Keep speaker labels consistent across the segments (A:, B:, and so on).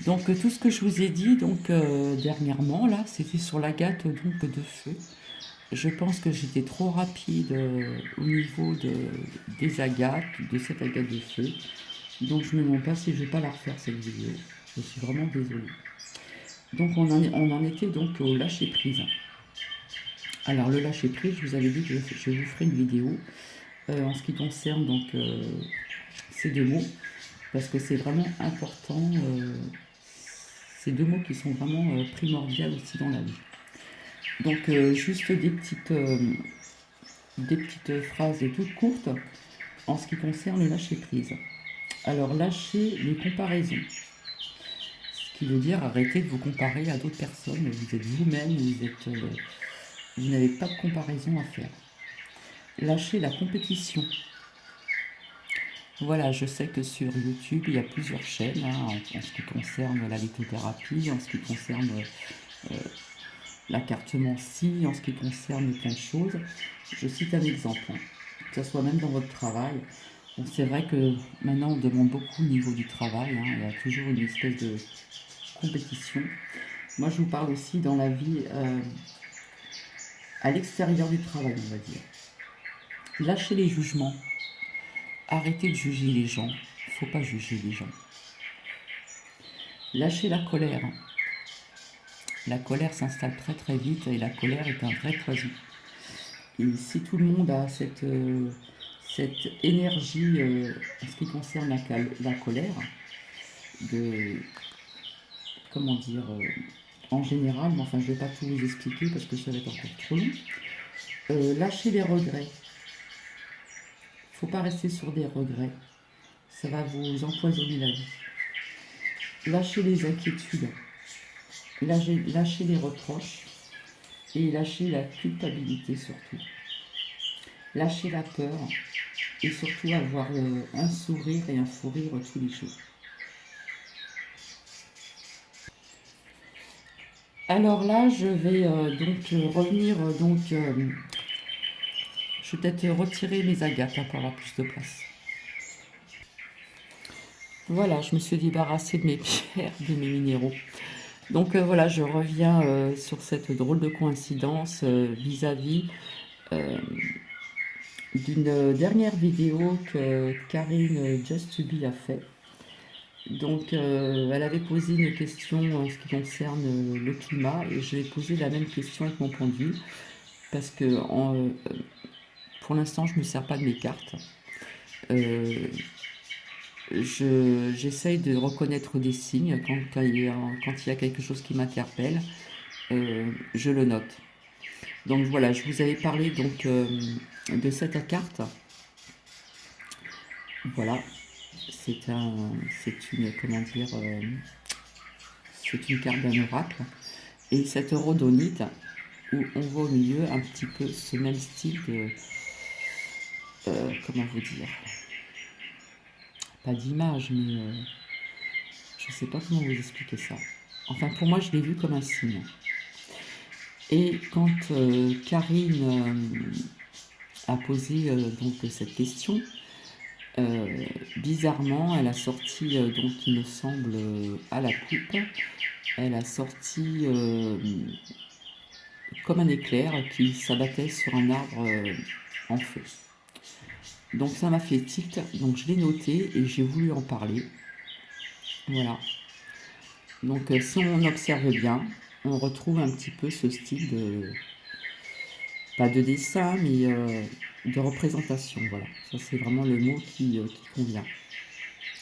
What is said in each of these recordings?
A: Donc tout ce que je vous ai dit donc dernièrement là, c'était sur l'agate donc de feu. Je pense que j'étais trop rapide au niveau des agates, de cette agate de feu. Donc je me demande pas si je vais pas la refaire cette vidéo. Je suis vraiment désolée. Donc on en était donc au lâcher prise. Alors le lâcher prise, je vous avais dit que je vous ferai une vidéo en ce qui concerne donc ces deux mots parce que c'est vraiment important. Ces deux mots qui sont vraiment primordiaux aussi dans la vie. Donc juste des petites phrases toutes courtes en ce qui concerne le lâcher prise. Alors lâcher les comparaisons, ce qui veut dire arrêter de vous comparer à d'autres personnes. Vous êtes vous-même, vous n'avez pas de comparaison à faire. Lâcher la compétition. Voilà, je sais que sur YouTube, il y a plusieurs chaînes en ce qui concerne la lithothérapie, en ce qui concerne la cartomancie, en ce qui concerne plein de choses. Je cite un exemple, que ce soit même dans votre travail. Bon, c'est vrai que maintenant on demande beaucoup au niveau du travail, il y a toujours une espèce de compétition. Moi je vous parle aussi dans la vie à l'extérieur du travail, on va dire. Lâchez les jugements, arrêtez de juger les gens, il ne faut pas juger les gens. Lâchez la colère. La colère s'installe très très vite et la colère est un vrai poison. Et si tout le monde a cette énergie en ce qui concerne la colère, de, comment dire, en général, mais enfin je ne vais pas tout vous expliquer parce que ça va être encore trop long. Lâchez les regrets. Il ne faut pas rester sur des regrets. Ça va vous empoisonner la vie. Lâchez les inquiétudes. Lâchez les reproches. Et lâchez la culpabilité surtout. Lâchez la peur. Et surtout avoir un sourire et un fou rire tous les jours. Alors là, je vais revenir. Je vais peut-être retirer mes agates pour avoir plus de place. Voilà, je me suis débarrassée de mes pierres, de mes minéraux. Donc voilà, je reviens sur cette drôle de coïncidence vis-à-vis d'une dernière vidéo que Karine Just to Be a fait. Donc elle avait posé une question en ce qui concerne le climat et je vais poser la même question avec mon point de vue parce que pour l'instant je ne me sers pas de mes cartes. J'essaye de reconnaître des signes quand il y a quelque chose qui m'interpelle, je le note. Donc voilà, je vous avais parlé donc de cette carte. Voilà, c'est une comment dire, c'est une carte d'un oracle. Et cette rhodonite où on voit au milieu un petit peu ce même style de comment vous dire, pas d'image, mais je sais pas comment vous expliquer ça. Enfin, pour moi, je l'ai vu comme un signe. Et quand Karine a posé donc cette question, bizarrement, elle a sorti, donc il me semble, à la coupe, elle a sorti comme un éclair qui s'abattait sur un arbre en feu. Donc ça m'a fait tilt, donc je l'ai noté et j'ai voulu en parler. Voilà. Donc si on observe bien, on retrouve un petit peu ce style de, pas de dessin, mais de représentation. Voilà, ça c'est vraiment le mot qui convient.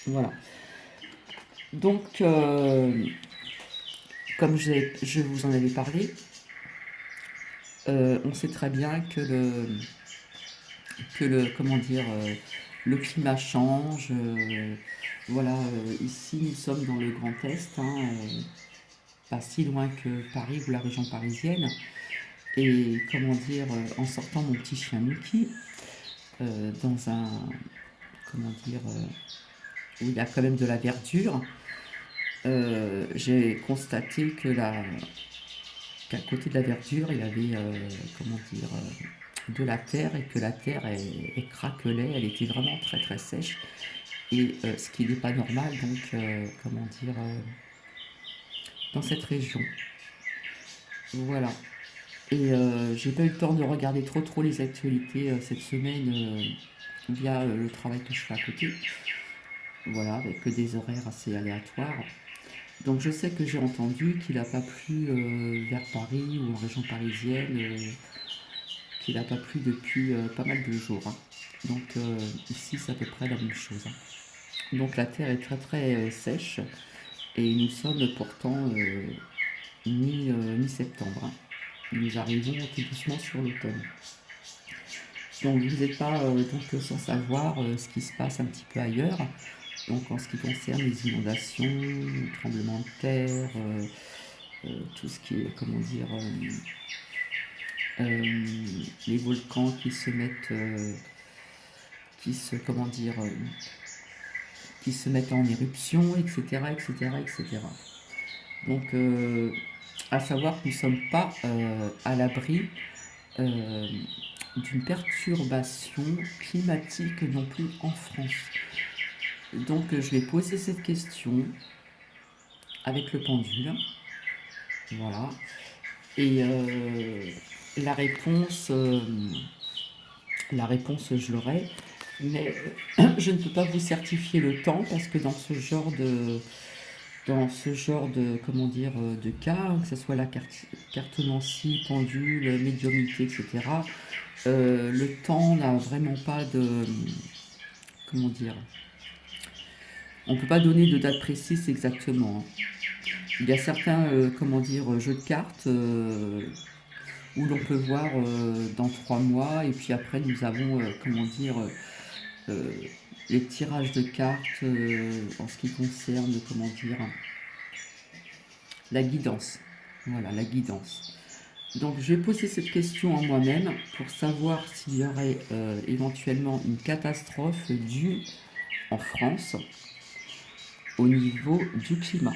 A: Voilà. Donc, comme je vous en avais parlé, on sait très bien comment dire, le climat change. Voilà, ici nous sommes dans le Grand Est, pas si loin que Paris ou la région parisienne. Et comment dire, en sortant mon petit chien Mickey, dans un, comment dire, où il y a quand même de la verdure, j'ai constaté qu'à côté de la verdure, il y avait, comment dire, de la terre et que la terre, elle craquelait, elle était vraiment très très sèche. et ce qui n'est pas normal, donc, comment dire, dans cette région. Voilà. Et j'ai pas eu le temps de regarder trop les actualités cette semaine via le travail que je fais à côté. Voilà, avec des horaires assez aléatoires. Donc je sais que j'ai entendu qu'il n'a pas plu vers Paris ou en région parisienne, qu'il n'a pas plu depuis pas mal de jours, hein. Donc ici c'est à peu près la même chose, hein. Donc la terre est très sèche et nous sommes pourtant mi-septembre, hein. Nous arrivons tout doucement sur l'automne. Donc vous n'êtes pas donc sans savoir ce qui se passe un petit peu ailleurs. Donc en ce qui concerne les inondations, les tremblements de terre, tout ce qui est, comment dire, les volcans qui se mettent, comment dire, qui se mettent en éruption, etc., etc., etc. Donc, à savoir que nous ne sommes pas à l'abri euh, d'une perturbation climatique non plus en France. Donc, je vais poser cette question avec le pendule. Voilà. Et la réponse, je l'aurai. Mais je ne peux pas vous certifier le temps parce que dans ce genre de comment dire, de cas, que ce soit la cartomancie, pendule, médiumnité, etc., le temps n'a vraiment pas de... Comment dire? On ne peut pas donner de date précise exactement, hein. Il y a certains comment dire, jeux de cartes où l'on peut voir dans 3 mois, et puis après nous avons, comment dire, euh, les tirages de cartes en ce qui concerne, comment dire, la guidance. Voilà, la guidance. Donc je vais poser cette question à moi-même pour savoir s'il y aurait éventuellement une catastrophe due en France au niveau du climat.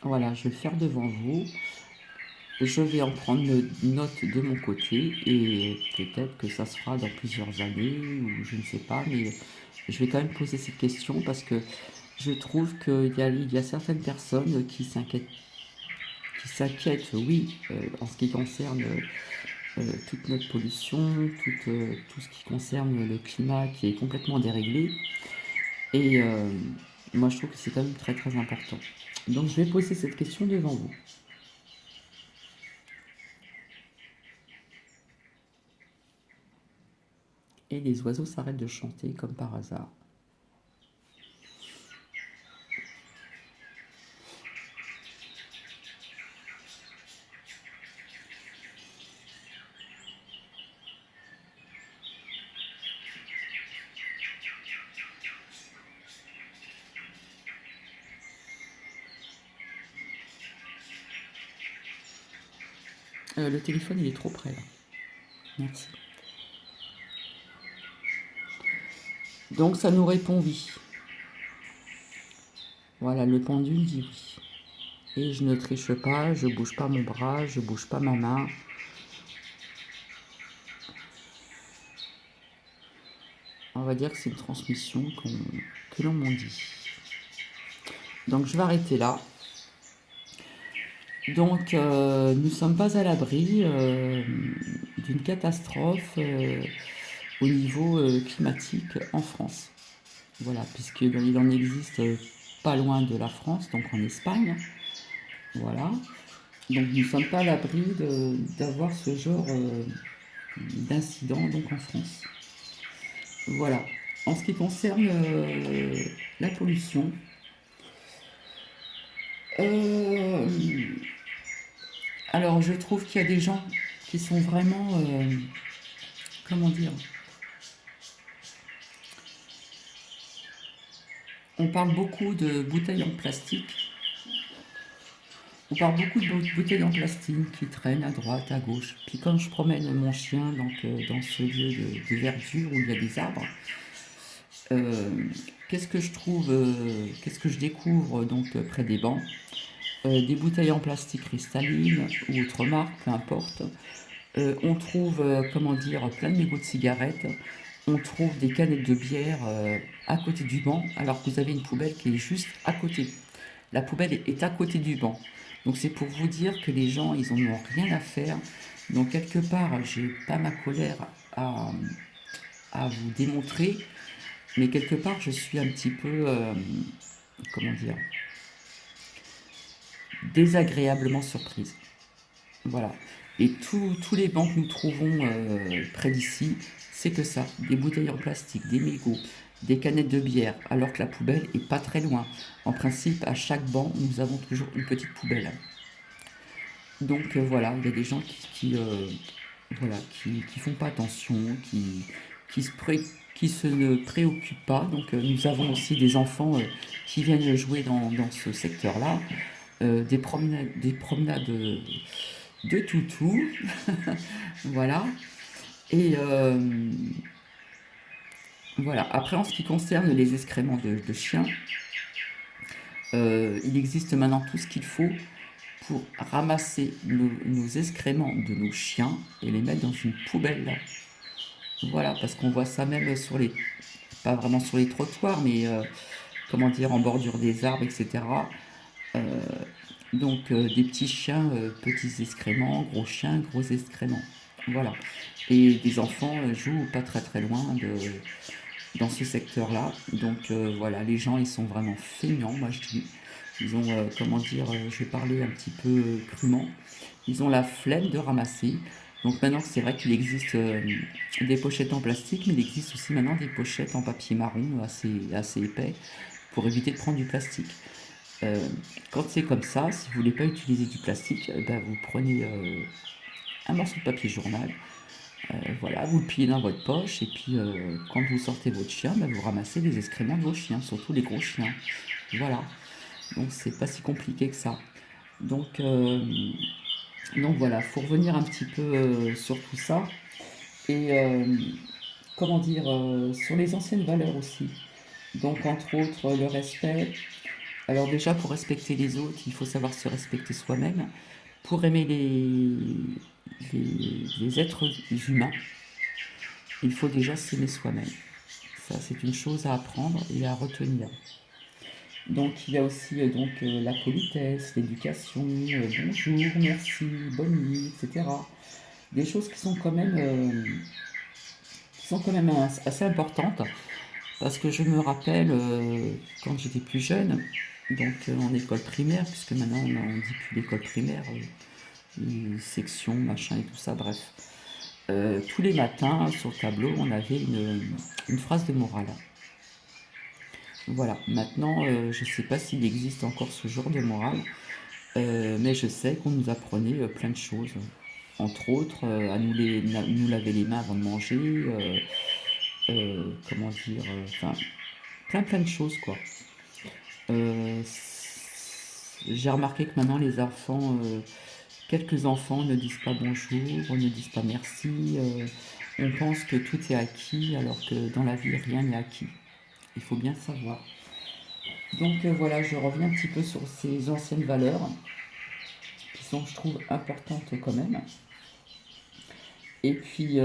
A: Voilà, je vais le faire devant vous. Je vais en prendre note de mon côté et peut-être que ça se fera dans plusieurs années ou je ne sais pas, mais je vais quand même poser cette question parce que je trouve qu'il y a certaines personnes qui s'inquiètent, oui, en ce qui concerne toute notre pollution, tout ce qui concerne le climat qui est complètement déréglé. Et moi, je trouve que c'est quand même très important. Donc, je vais poser cette question devant vous. Et les oiseaux s'arrêtent de chanter comme par hasard. Le téléphone, il est trop près là. Merci. Donc, ça nous répond oui. Voilà, le pendule dit oui. Et je ne triche pas, je bouge pas mon bras, je bouge pas ma main. On va dire que c'est une transmission que l'on m'en dit. Donc je vais arrêter là. Donc nous ne sommes pas à l'abri d'une catastrophe au niveau climatique en France. Voilà, puisqu'il en existe pas loin de la France, donc en Espagne. Voilà. Donc nous ne sommes pas à l'abri d'avoir ce genre d'incident donc en France. Voilà. En ce qui concerne la pollution, alors je trouve qu'il y a des gens qui sont vraiment, comment dire, on parle beaucoup de bouteilles en plastique. On parle beaucoup de bouteilles en plastique qui traînent à droite, à gauche. Puis quand je promène mon chien donc, dans ce lieu de verdure où il y a des arbres, qu'est-ce que je trouve, qu'est-ce que je découvre donc près des bancs? Des bouteilles en plastique cristalline ou autre marque, peu importe. On trouve, comment dire, plein de mégots de cigarettes. on trouve des canettes de bière à côté du banc, alors que vous avez une poubelle qui est juste à côté. La poubelle est à côté du banc. Donc c'est pour vous dire que les gens, ils en ont rien à faire. Donc quelque part, j'ai pas ma colère à, à vous démontrer, mais quelque part, je suis un petit peu, comment dire, désagréablement surprise. Voilà. Et tous les bancs que nous trouvons près d'ici, c'est que ça. Des bouteilles en plastique, des mégots, des canettes de bière, alors que la poubelle est pas très loin. En principe, à chaque banc, nous avons toujours une petite poubelle. Donc voilà, il y a des gens voilà, qui font pas attention, qui, se pré- qui se ne préoccupent pas. Donc nous avons aussi des enfants qui viennent jouer dans ce secteur-là, des promenades de toutou, voilà. Et voilà. Après, en ce qui concerne les excréments de chiens, il existe maintenant tout ce qu'il faut pour ramasser nos excréments de nos chiens et les mettre dans une poubelle. Voilà, parce qu'on voit ça même sur les, pas vraiment sur les trottoirs, mais comment dire, en bordure des arbres, etc. Euh, donc des petits chiens, petits excréments, gros chiens, gros excréments. Voilà. Et des enfants jouent pas très très loin dans ce secteur-là. Donc voilà, les gens ils sont vraiment feignants, moi je dis. Ils ont, comment dire, je vais parler un petit peu crûment, ils ont la flemme de ramasser. Donc maintenant c'est vrai qu'il existe des pochettes en plastique, mais il existe aussi maintenant des pochettes en papier marron assez épais pour éviter de prendre du plastique. Euh, Quand c'est comme ça, si vous voulez pas utiliser du plastique, ben, vous prenez un morceau de papier journal, voilà, vous le pliez dans votre poche, et puis quand vous sortez votre chien, ben, vous ramassez les excréments de vos chiens, surtout les gros chiens. Voilà, donc c'est pas si compliqué que ça. Donc, euh, donc voilà, faut revenir un petit peu sur tout ça, et comment dire, sur les anciennes valeurs aussi. Donc entre autres le respect. Alors déjà pour respecter les autres, il faut savoir se respecter soi-même. Pour aimer les êtres humains, il faut déjà s'aimer soi-même. Ça, c'est une chose à apprendre et à retenir. Donc, il y a aussi la politesse, l'éducation, bonjour, merci, bonne nuit, etc. Des choses qui sont quand même assez importantes parce que je me rappelle quand j'étais plus jeune, donc en école primaire, puisque maintenant on dit plus l'école primaire, section, machin et tout ça, bref. Tous les matins, sur le tableau, on avait une phrase de morale. Voilà, maintenant, je ne sais pas s'il existe encore ce genre de morale, mais je sais qu'on nous apprenait plein de choses. Entre autres, à nous laver les mains avant de manger, comment dire, enfin, plein de choses, quoi. Euh, j'ai remarqué que maintenant, les enfants, quelques enfants ne disent pas bonjour, ne disent pas merci. On pense que tout est acquis alors que dans la vie rien n'est acquis. Il faut bien savoir. Donc voilà, je reviens un petit peu sur ces anciennes valeurs qui sont, je trouve, importantes quand même. Et puis,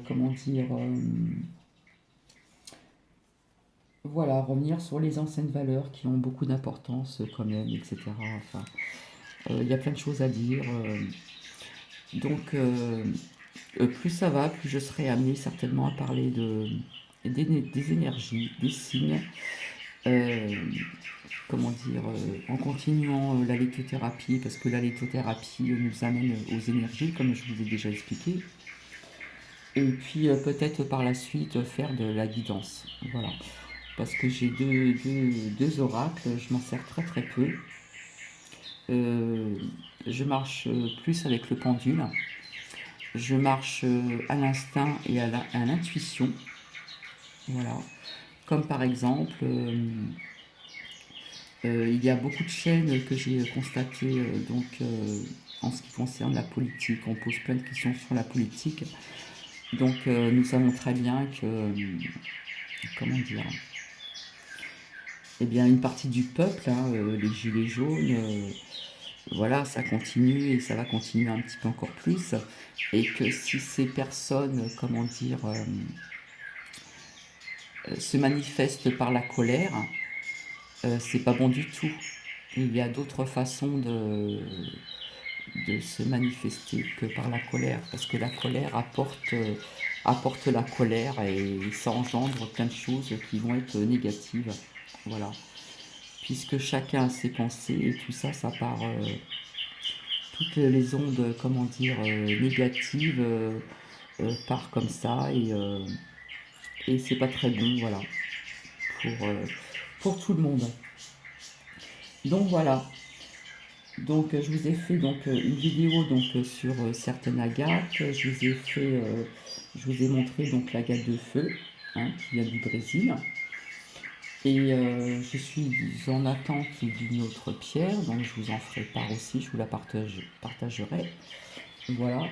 A: comment dire, voilà, revenir sur les anciennes valeurs qui ont beaucoup d'importance quand même, etc. Enfin, il y a plein de choses à dire. Donc, plus ça va, plus je serai amené certainement à parler des énergies, des signes, euh, comment dire, en continuant la lithothérapie, parce que la lithothérapie nous amène aux énergies, comme je vous ai déjà expliqué, et puis peut-être par la suite faire de la guidance. Voilà. Parce que j'ai deux oracles, je m'en sers très très peu. Euh, je marche plus avec le pendule. Je marche à l'instinct et à l'intuition. Voilà. Comme par exemple, il y a beaucoup de chaînes que j'ai constatées en ce qui concerne la politique. On pose plein de questions sur la politique. Donc nous savons très bien que, comment dire, eh bien une partie du peuple, hein, les gilets jaunes, voilà, ça continue et ça va continuer un petit peu encore plus. Et que si ces personnes, comment dire, se manifeste par la colère, c'est pas bon du tout. Il y a d'autres façons de se manifester que par la colère, parce que la colère apporte la colère et ça engendre plein de choses qui vont être négatives. Voilà. Puisque chacun a ses pensées et tout ça, ça part, toutes les ondes, comment dire, négatives part comme ça et c'est pas très bon, voilà, pour tout le monde. Donc voilà. Donc je vous ai fait donc une vidéo donc sur certaines agates. Je vous ai montré donc l'agate de feu, hein, qui vient du Brésil. Et je suis en attente d'une autre pierre, donc je vous en ferai part aussi, je vous la partagerai. Voilà.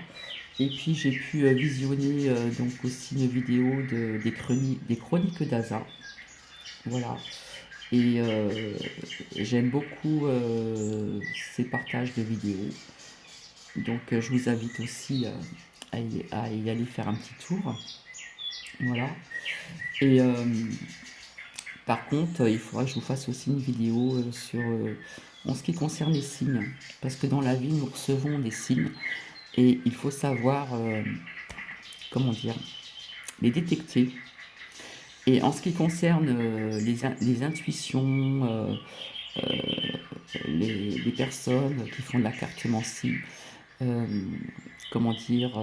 A: Et puis j'ai pu visionner donc aussi une vidéo des chroniques d'Asa. Voilà. Et j'aime beaucoup ces partages de vidéos. Donc je vous invite aussi à y aller faire un petit tour. Voilà. Et par contre, il faudra que je vous fasse aussi une vidéo sur en ce qui concerne les signes. Parce que dans la vie, nous recevons des signes et il faut savoir, comment dire, les détecter. Et en ce qui concerne les intuitions, les personnes qui font de la cartomancie, euh, comment dire,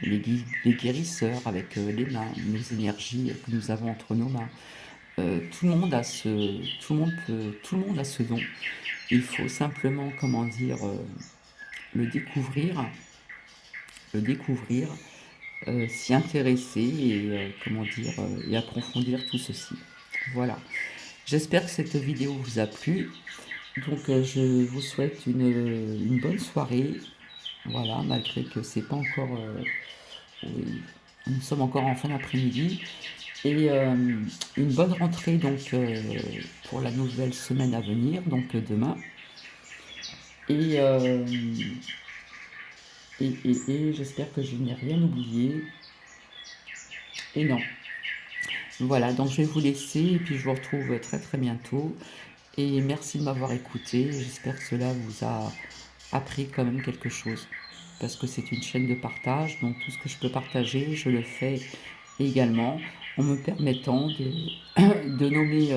A: les guérisseurs avec les mains, nos énergies que nous avons entre nos mains. Tout le monde a ce don. Il faut simplement, comment dire, le découvrir, s'y intéresser et comment dire, et approfondir tout ceci. Voilà. J'espère que cette vidéo vous a plu. Donc je vous souhaite une bonne soirée. Voilà, malgré que c'est pas encore. Oui, nous sommes encore en fin d'après-midi. Et une bonne rentrée donc pour la nouvelle semaine à venir, donc demain. Et, et j'espère que je n'ai rien oublié. Et non. Voilà, donc je vais vous laisser et puis je vous retrouve très très bientôt. Et merci de m'avoir écouté. J'espère que cela vous a appris quand même quelque chose. Parce que c'est une chaîne de partage, donc tout ce que je peux partager, je le fais également en me permettant de nommer,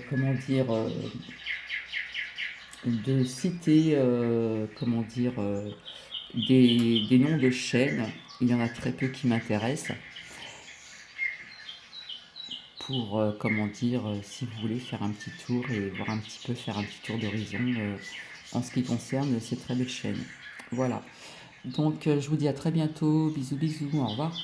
A: comment dire, de citer, comment dire, des noms de chaînes. Il y en a très peu qui m'intéressent pour, comment dire, si vous voulez faire un petit tour et voir un petit peu, faire un petit tour d'horizon en ce qui concerne ces très belles chaînes. Voilà. Donc je vous dis à très bientôt. Bisous bisous. Au revoir.